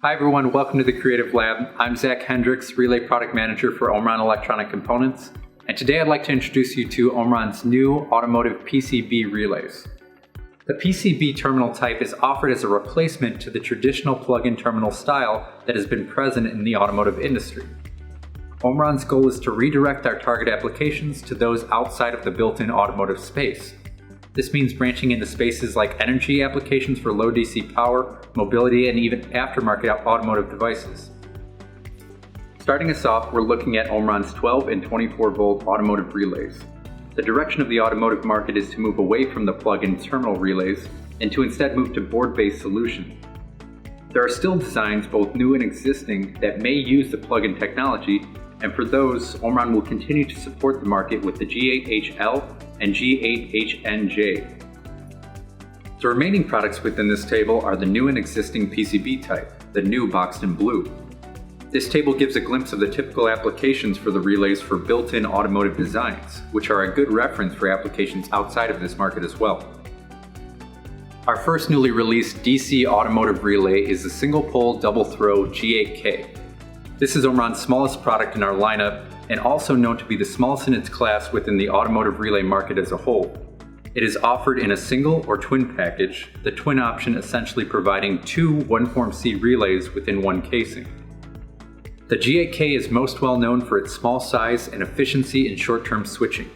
Hi everyone, welcome to the Creative Lab. I'm Zac Hendrix, Relay Product Manager for Omron Electronic Components, and today I'd like to introduce you to Omron's new automotive PCB relays. The PCB terminal type is offered as a replacement to the traditional plug-in terminal style that has been present in the automotive industry. Omron's goal is to redirect our target applications to those outside of the built-in automotive space. This means branching into spaces like energy applications for low DC power, mobility, and even aftermarket automotive devices. Starting us off, we're looking at Omron's 12 and 24 volt automotive relays. The direction of the automotive market is to move away from the plug-in terminal relays and to instead move to board-based solutions. There are still designs, both new and existing, that may use the plug-in technology, and for those, Omron will continue to support the market with the G8HL and G8HNJ. The remaining products within this table are the new and existing PCB type, the new boxed in blue. This table gives a glimpse of the typical applications for the relays for built-in automotive designs, which are a good reference for applications outside of this market as well. Our first newly released DC automotive relay is the single-pole double-throw G8K. This is Omron's smallest product in our lineup, and also known to be the smallest in its class within the automotive relay market as a whole. It is offered in a single or twin package, the twin option essentially providing two 1form-C relays within one casing. The G8K is most well known for its small size and efficiency in short-term switching.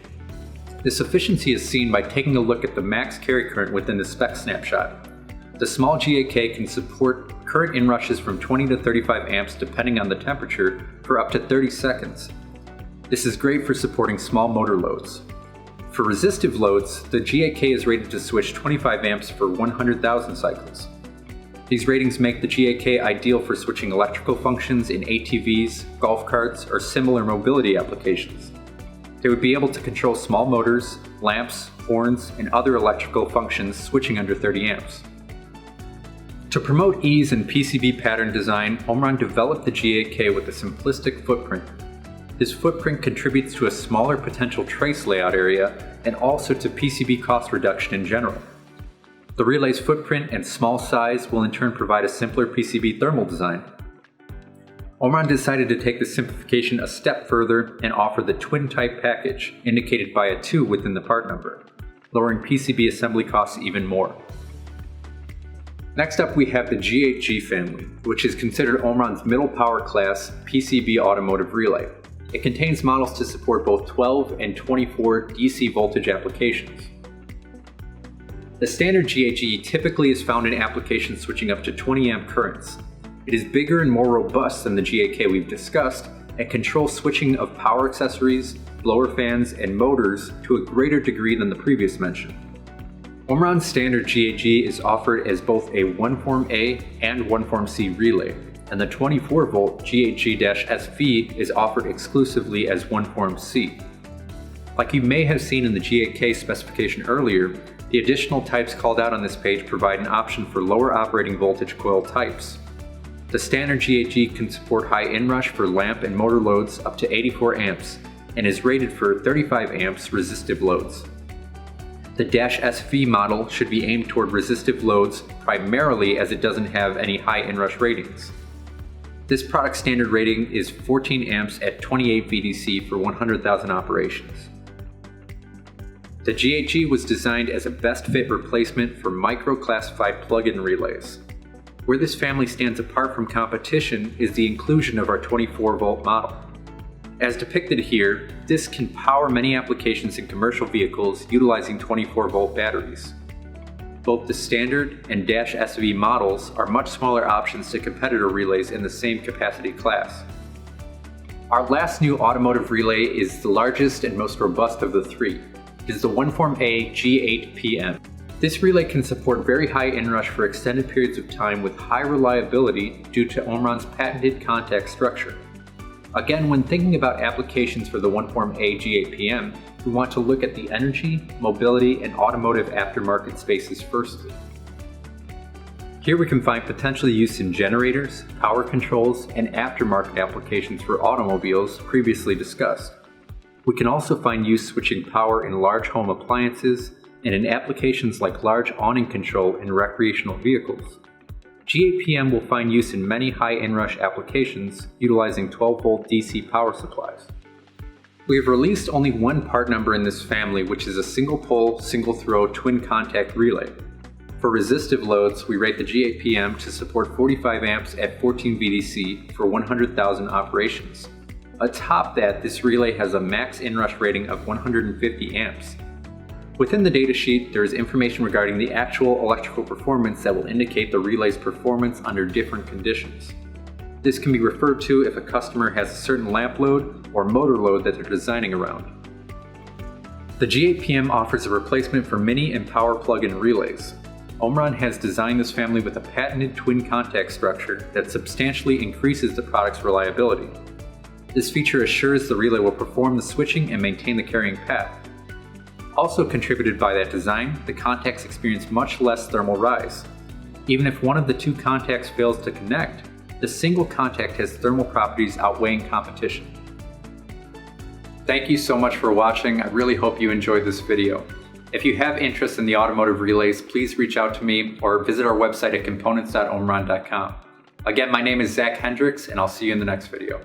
This efficiency is seen by taking a look at the max carry current within the spec snapshot. The small G8K can support current inrushes from 20 to 35 amps depending on the temperature for up to 30 seconds. This is great for supporting small motor loads. For resistive loads, the G8K is rated to switch 25 amps for 100,000 cycles. These ratings make the G8K ideal for switching electrical functions in ATVs, golf carts, or similar mobility applications. They would be able to control small motors, lamps, horns, and other electrical functions switching under 30 amps. To promote ease in PCB pattern design, Omron developed the G8K with a simplistic footprint. This footprint contributes to a smaller potential trace layout area and also to PCB cost reduction in general. The relay's footprint and small size will in turn provide a simpler PCB thermal design. Omron decided to take the simplification a step further and offer the twin type package, indicated by a 2 within the part number, lowering PCB assembly costs even more. Next up we have the G8G family, which is considered Omron's middle power class PCB automotive relay. It contains models to support both 12 and 24 DC voltage applications. The standard G8G typically is found in applications switching up to 20 amp currents. It is bigger and more robust than the G8K we've discussed and controls switching of power accessories, blower fans, and motors to a greater degree than the previous mentioned. Omron's standard G8G is offered as both a 1form-A and 1form-C relay, and the 24 volt G8G-SV is offered exclusively as 1form-C. Like you may have seen in the G8K specification earlier, the additional types called out on this page provide an option for lower operating voltage coil types. The standard G8G can support high inrush for lamp and motor loads up to 84 amps and is rated for 35 amps resistive loads. The -SV model should be aimed toward resistive loads primarily as it doesn't have any high inrush ratings. This product standard rating is 14 amps at 28 VDC for 100,000 operations. The G8G was designed as a best fit replacement for micro-classified plug-in relays. Where this family stands apart from competition is the inclusion of our 24 volt model. As depicted here, this can power many applications in commercial vehicles utilizing 24 volt batteries. Both the standard and -SV models are much smaller options to competitor relays in the same capacity class. Our last new automotive relay is the largest and most robust of the three. It is the 1form-A G8PM. This relay can support very high inrush for extended periods of time with high reliability due to Omron's patented contact structure. Again, when thinking about applications for the 1form-A G8PM, we want to look at the energy, mobility, and automotive aftermarket spaces firstly. Here we can find potential use in generators, power controls, and aftermarket applications for automobiles previously discussed. We can also find use switching power in large home appliances and in applications like large awning control in recreational vehicles. G8PM will find use in many high inrush applications utilizing 12-volt DC power supplies. We have released only one part number in this family, which is a single-pole, single-throw twin contact relay. For resistive loads, we rate the G8PM to support 45 amps at 14 VDC for 100,000 operations. Atop that, this relay has a max inrush rating of 150 amps. Within the datasheet, there is information regarding the actual electrical performance that will indicate the relay's performance under different conditions. This can be referred to if a customer has a certain lamp load or motor load that they're designing around. The G8PM offers a replacement for mini and power plug-in relays. Omron has designed this family with a patented twin contact structure that substantially increases the product's reliability. This feature assures the relay will perform the switching and maintain the carrying path. Also contributed by that design, the contacts experience much less thermal rise. Even if one of the two contacts fails to connect, the single contact has thermal properties outweighing competition. Thank you so much for watching. I really hope you enjoyed this video. If you have interest in the automotive relays, please reach out to me or visit our website at components.omron.com. Again, my name is Zac Hendrix, and I'll see you in the next video.